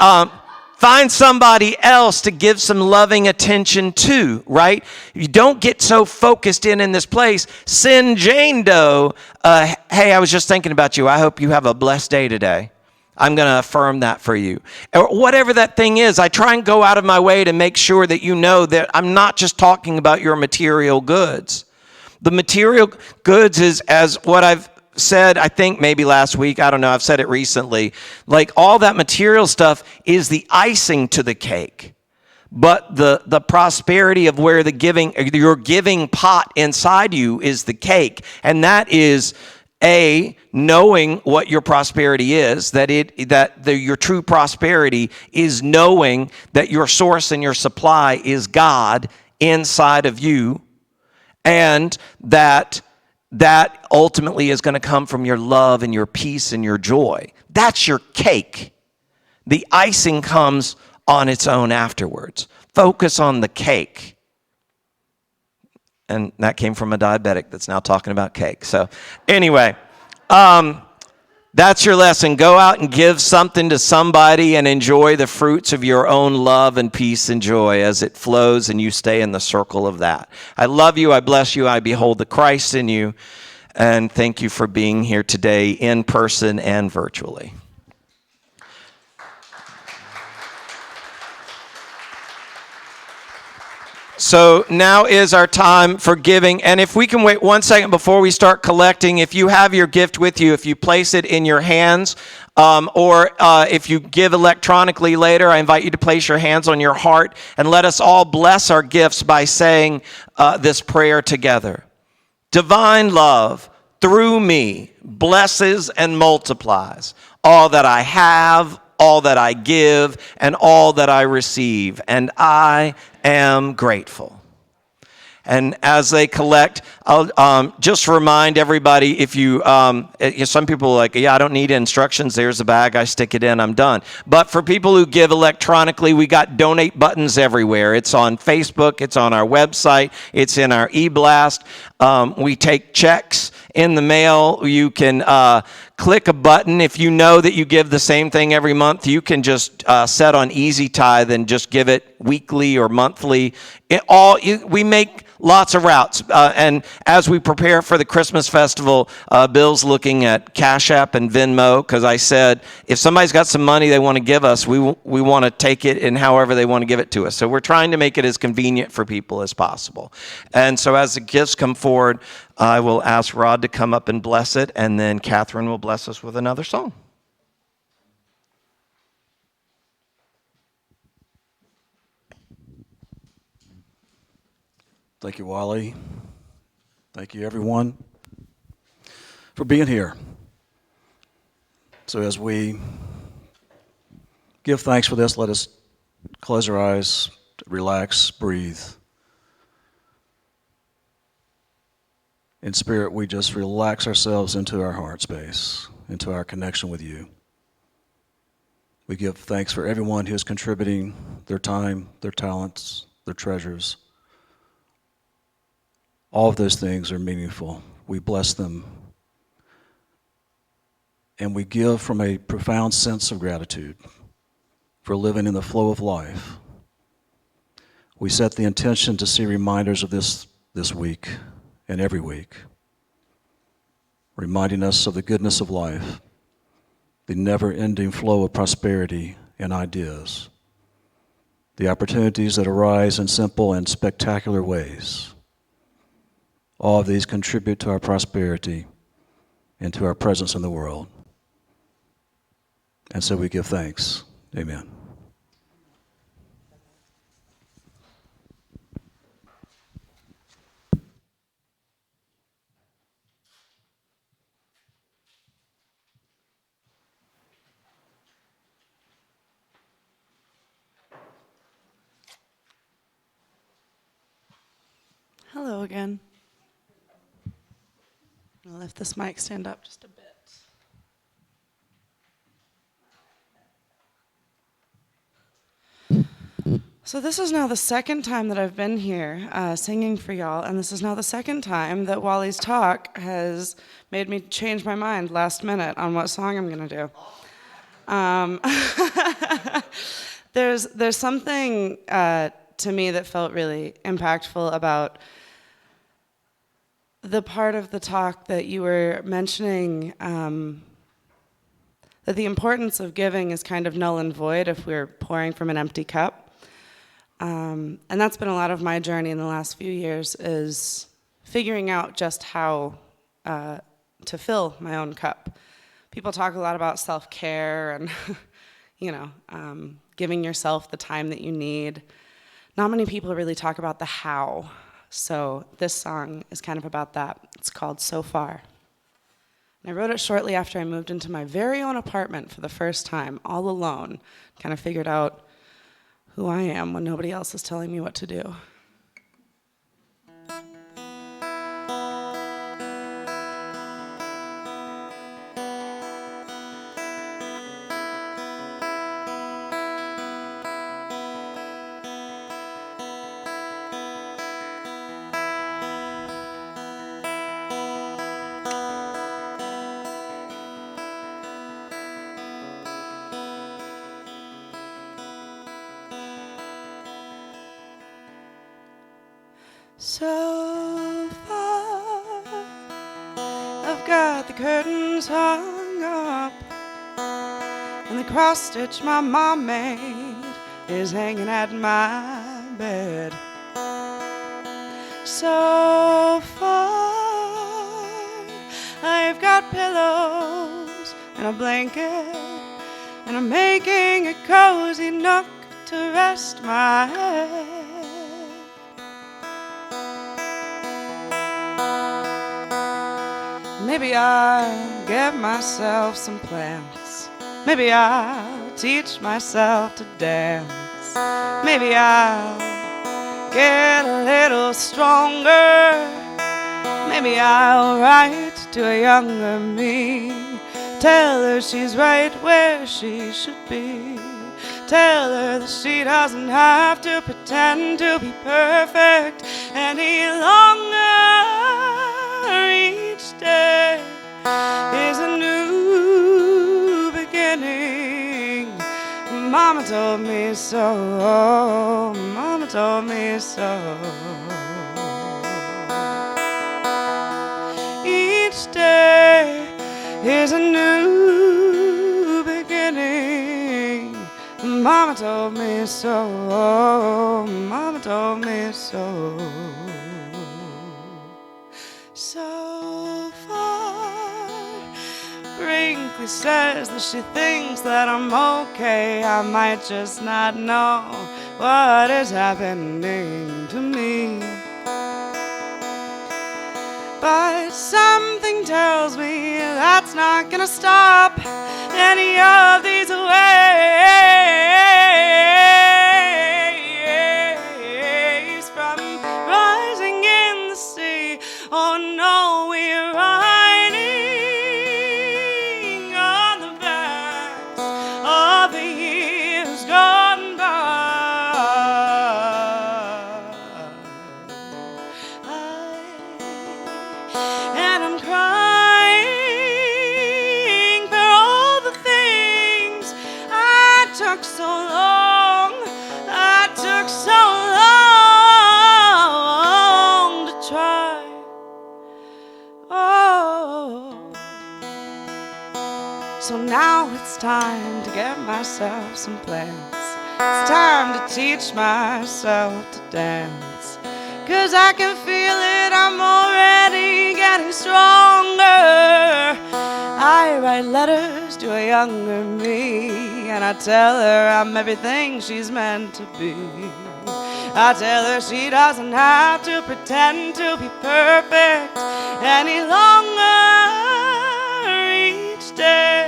find somebody else to give some loving attention to, right? You don't get so focused in this place. Send Jane Doe, hey, I was just thinking about you. I hope you have a blessed day today. I'm going to affirm that for you. Or whatever that thing is, I try and go out of my way to make sure that you know that I'm not just talking about your material goods. The material goods is, as what I've said, I think maybe last week, I don't know, I've said it recently, like all that material stuff is the icing to the cake. But the prosperity of where your giving pot inside you is the cake. And that is knowing what your prosperity is, your true prosperity is knowing that your source and your supply is God inside of you, and that ultimately is going to come from your love and your peace and your joy. That's your cake. The icing comes on its own afterwards. Focus on the cake. And that came from a diabetic that's now talking about cake. So anyway, that's your lesson. Go out and give something to somebody and enjoy the fruits of your own love and peace and joy as it flows and you stay in the circle of that. I love you. I bless you. I behold the Christ in you. And thank you for being here today in person and virtually. So now is our time for giving. And if we can wait 1 second before we start collecting, if you have your gift with you, if you place it in your hands, or if you give electronically later, I invite you to place your hands on your heart and let us all bless our gifts by saying this prayer together. Divine love through me blesses and multiplies all that I have, all that I give, and all that I receive, and I am grateful. And as they collect, I'll just remind everybody, if some people are like, yeah, I don't need instructions. There's a bag. I stick it in. I'm done. But for people who give electronically, we got donate buttons everywhere. It's on Facebook. It's on our website. It's in our e-blast. We take checks in the mail. You can click a button. If you know that you give the same thing every month, you can just set on Easy Tithe and just give it weekly or monthly. We make lots of routes. And as we prepare for the Christmas festival, Bill's looking at Cash App and Venmo, because I said, if somebody's got some money they want to give us, we want to take it in however they want to give it to us. So we're trying to make it as convenient for people as possible. And so as the gifts come forward, I will ask Rod to come up and bless it, and then Catherine will bless us with another song. Thank you, Wally. Thank you, everyone, for being here. So as we give thanks for this, let us close our eyes, relax, breathe. In spirit, we just relax ourselves into our heart space, into our connection with you. We give thanks for everyone who is contributing their time, their talents, their treasures. All of those things are meaningful. We bless them. And we give from a profound sense of gratitude for living in the flow of life. We set the intention to see reminders of this week and every week, reminding us of the goodness of life, the never-ending flow of prosperity and ideas, the opportunities that arise in simple and spectacular ways. All of these contribute to our prosperity and to our presence in the world. And so we give thanks. Amen. Hello again. I'll lift this mic stand up just a bit. So this is now the second time that I've been here singing for y'all, and this is now the second time that Wally's talk has made me change my mind last minute on what song I'm gonna do. There's something to me that felt really impactful about the part of the talk that you were mentioning, that the importance of giving is kind of null and void if we're pouring from an empty cup. And that's been a lot of my journey in the last few years, is figuring out just how to fill my own cup. People talk a lot about self-care and, giving yourself the time that you need. Not many people really talk about the how. So this song is kind of about that. It's called So Far. And I wrote it shortly after I moved into my very own apartment for the first time, all alone. Kind of figured out who I am when nobody else is telling me what to do. So far, I've got the curtains hung up, and the cross stitch my mom made is hanging at my bed. So far, I've got pillows and a blanket, and I'm making a cozy nook to rest my head. Maybe I'll get myself some plants. Maybe I'll teach myself to dance. Maybe I'll get a little stronger. Maybe I'll write to a younger me. Tell her she's right where she should be. Tell her that she doesn't have to pretend to be perfect any longer. Each day is a new beginning. Mama told me so. Mama told me so. Each day is a new beginning. Mama told me so. Mama told me so. So far, Brinkley says that she thinks that I'm okay. I might just not know what is happening to me. But something tells me that's not gonna stop any of these waves from rising in the sea. Oh no, we're riding on the backs of the years gone by. And I'm crying for all the things I took so long. I took so long to try. Oh, so now it's time to get myself some plants. It's time to teach myself to dance. 'Cause I can feel it, I'm already getting stronger. I write letters to a younger me, and I tell her I'm everything she's meant to be. I tell her she doesn't have to pretend to be perfect any longer. Each day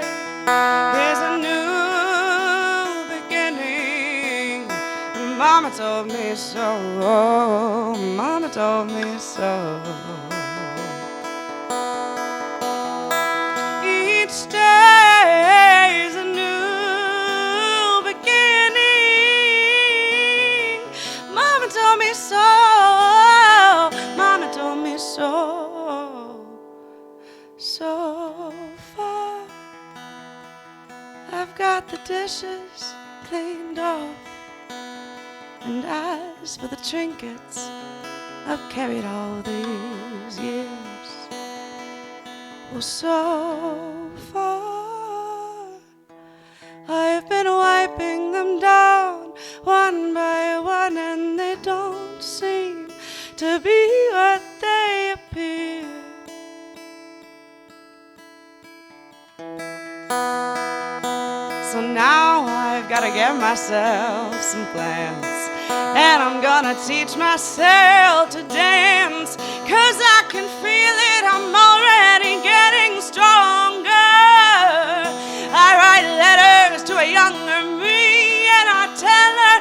is a new beginning. Mama told me so. Mama told me so. Each day is a new beginning. Mama told me so. Mama told me so. So far, I've got the dishes cleaned off. And as for the trinkets I've carried all these years, well, so far I've been wiping them down one by one, and they don't seem to be what they appear. So now I've got to get myself some plans, and I'm gonna teach myself to dance. 'Cause I can feel it, I'm already getting stronger. I write letters to a younger me, and I tell her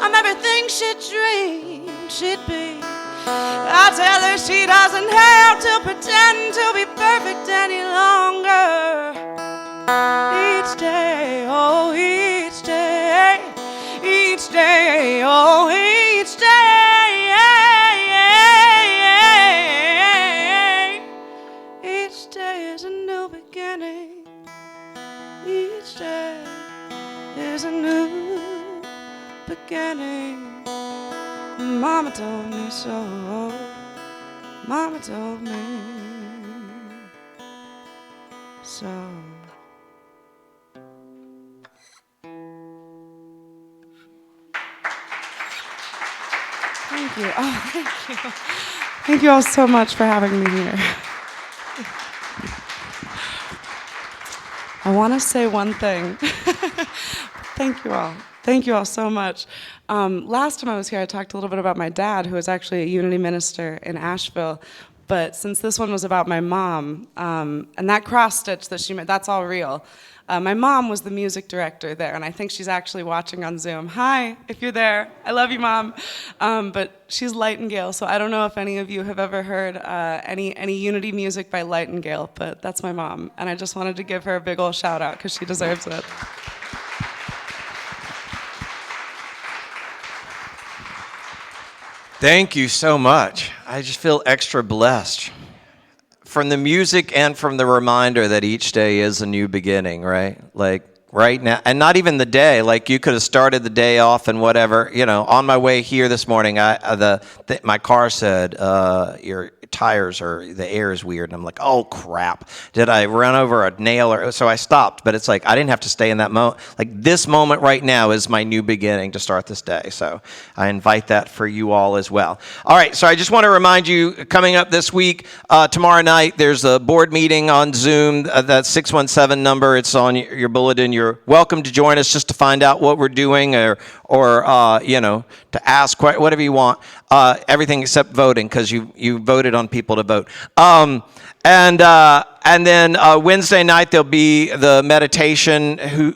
I'm everything she dreamed she'd be. I tell her she doesn't have to pretend to be perfect any longer. Each day, oh, each day, each day, oh, each day, each day is a new beginning. Each day is a new beginning. Mama told me so. Mama told me so. Thank you. Oh, thank you. Thank you all so much for having me here. I want to say one thing. Thank you all. Thank you all so much. Last time I was here, I talked a little bit about my dad, who was actually a Unity minister in Asheville. But since this one was about my mom, and that cross stitch that she made, that's all real. My mom was the music director there, and I think she's actually watching on Zoom. Hi, if you're there. I love you, Mom. But she's Lightingale, so I don't know if any of you have ever heard any Unity music by Lightingale, but that's my mom. And I just wanted to give her a big old shout out because she deserves it. Thank you so much. I just feel extra blessed. From the music and from the reminder that each day is a new beginning, right? Like right now, and not even the day, like you could have started the day off and whatever, on my way here this morning, my car said, your tires or the air is weird. And I'm like, oh crap. Did I run over a nail? So I stopped, but it's like, I didn't have to stay in that moment. Like this moment right now is my new beginning to start this day. So I invite that for you all as well. All right. So I just want to remind you, coming up this week, tomorrow night, there's a board meeting on Zoom, that 617 number. It's on your bulletin. You're welcome to join us just to find out what we're doing or to ask whatever you want. Everything except voting, because you voted on people to vote. And then Wednesday night there'll be the meditation.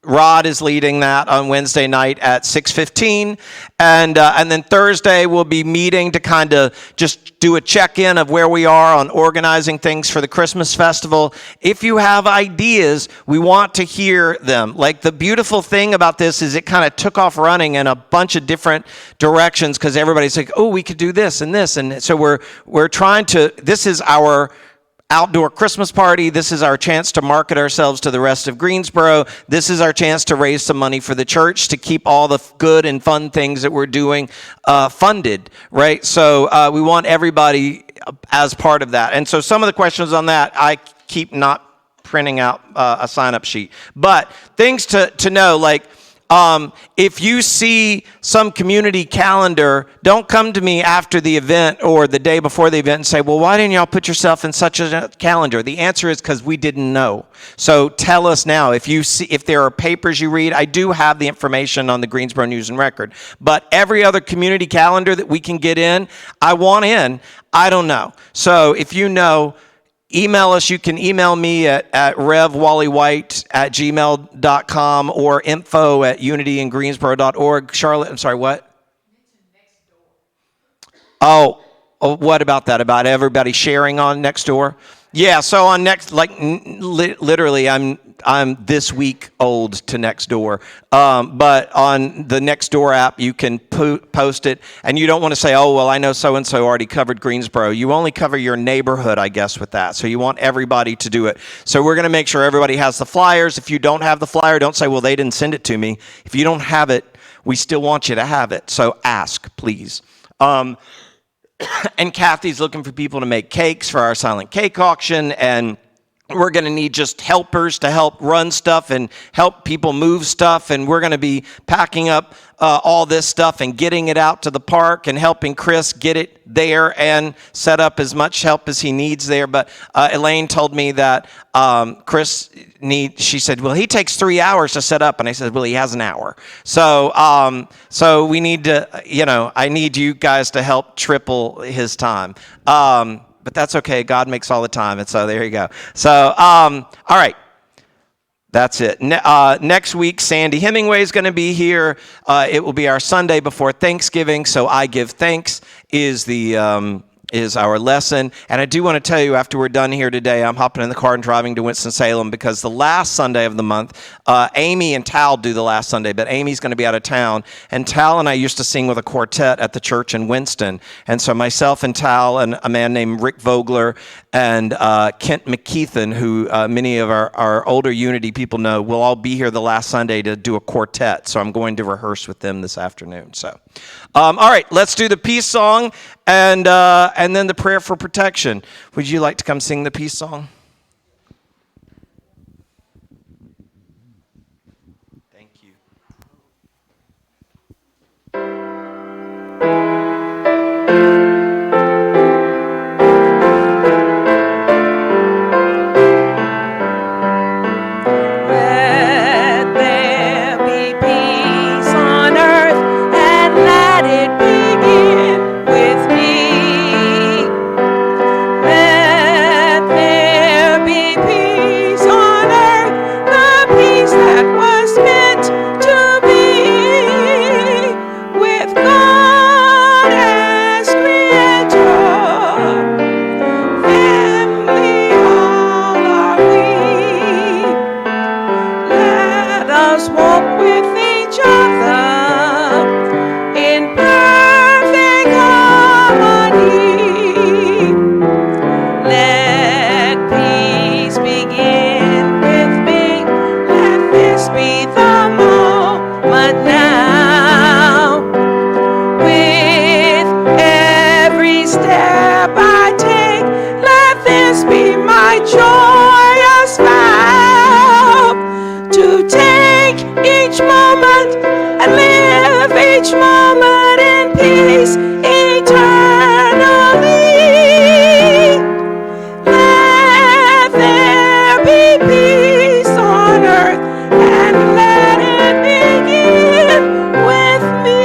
Rod is leading that on Wednesday night at 6:15, and then Thursday we'll be meeting to kind of just do a check-in of where we are on organizing things for the Christmas festival. If you have ideas, we want to hear them. Like the beautiful thing about this is it kind of took off running in a bunch of different directions because everybody's like, oh, we could do this, and so we're trying to. This is our outdoor Christmas party. This is our chance to market ourselves to the rest of Greensboro. This is our chance to raise some money for the church to keep all the good and fun things that we're doing funded, right? So we want everybody as part of that. And so some of the questions on that, I keep not printing out a sign-up sheet. But things to know, like If you see some community calendar, don't come to me after the event or the day before the event and say, well, why didn't y'all put yourself in such a calendar? The answer is because we didn't know. So tell us now. If there are papers you read, I do have the information on the Greensboro News and Record. But every other community calendar that we can get in, I want in. I don't know. So if you know, email us. You can email me at revwallywhite@gmail.com or info@unityingreensboro.org. Charlotte, I'm sorry, what? Oh, what about that? About everybody sharing on Nextdoor? Yeah, so on literally, I'm this week old to Nextdoor. But on the Nextdoor app, you can post it, and you don't want to say, oh, well, I know so-and-so already covered Greensboro. You only cover your neighborhood, I guess, with that. So you want everybody to do it. So we're going to make sure everybody has the flyers. If you don't have the flyer, don't say, well, they didn't send it to me. If you don't have it, we still want you to have it. So ask, please. And Kathy's looking for people to make cakes for our silent cake auction, and we're going to need just helpers to help run stuff and help people move stuff, and we're going to be packing up all this stuff and getting it out to the park and helping Chris get it there and set up as much help as he needs there. But Elaine told me that she said, well, he takes 3 hours to set up. And I said, well, he has an hour. So we need to, I need you guys to help triple his time. But that's okay. God makes all the time. And so there you go. So, all right. That's it. Next week, Sandy Hemingway is going to be here. It will be our Sunday before Thanksgiving. So I Give Thanks is our lesson. And I do want to tell you, after we're done here today, I'm hopping in the car and driving to Winston-Salem because the last Sunday of the month, Amy and Tal do the last Sunday, but Amy's going to be out of town. And Tal and I used to sing with a quartet at the church in Winston. And so myself and Tal and a man named Rick Vogler and Kent McKeithen, who many of our older Unity people know, will all be here the last Sunday to do a quartet. So I'm going to rehearse with them this afternoon. So, all right, let's do the peace song and then the prayer for protection. Would you like to come sing the peace song? Thank you. Let there be peace on earth, and let it begin with me. Let there be peace on earth, the peace that was meant to be with God as creator. Family all are we. Let us walk with each other in perfect harmony. Let peace begin with me. Let this be the moment now. With every step I take, let this be my joyous vow to take each moment and live each moment in peace eternally. Let there be peace on earth, and let it begin with me.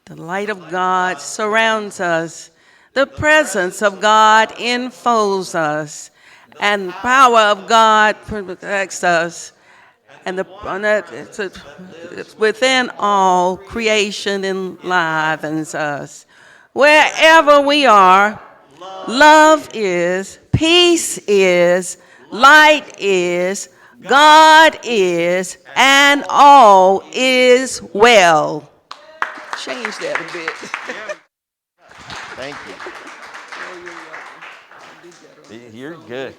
The light of God surrounds us. The presence of God enfolds us, and the power of God protects us. And within all creation enlivens us. Wherever we are, love is, peace is, light is, God is, and all is well. Change that a bit. Thank you. You're good.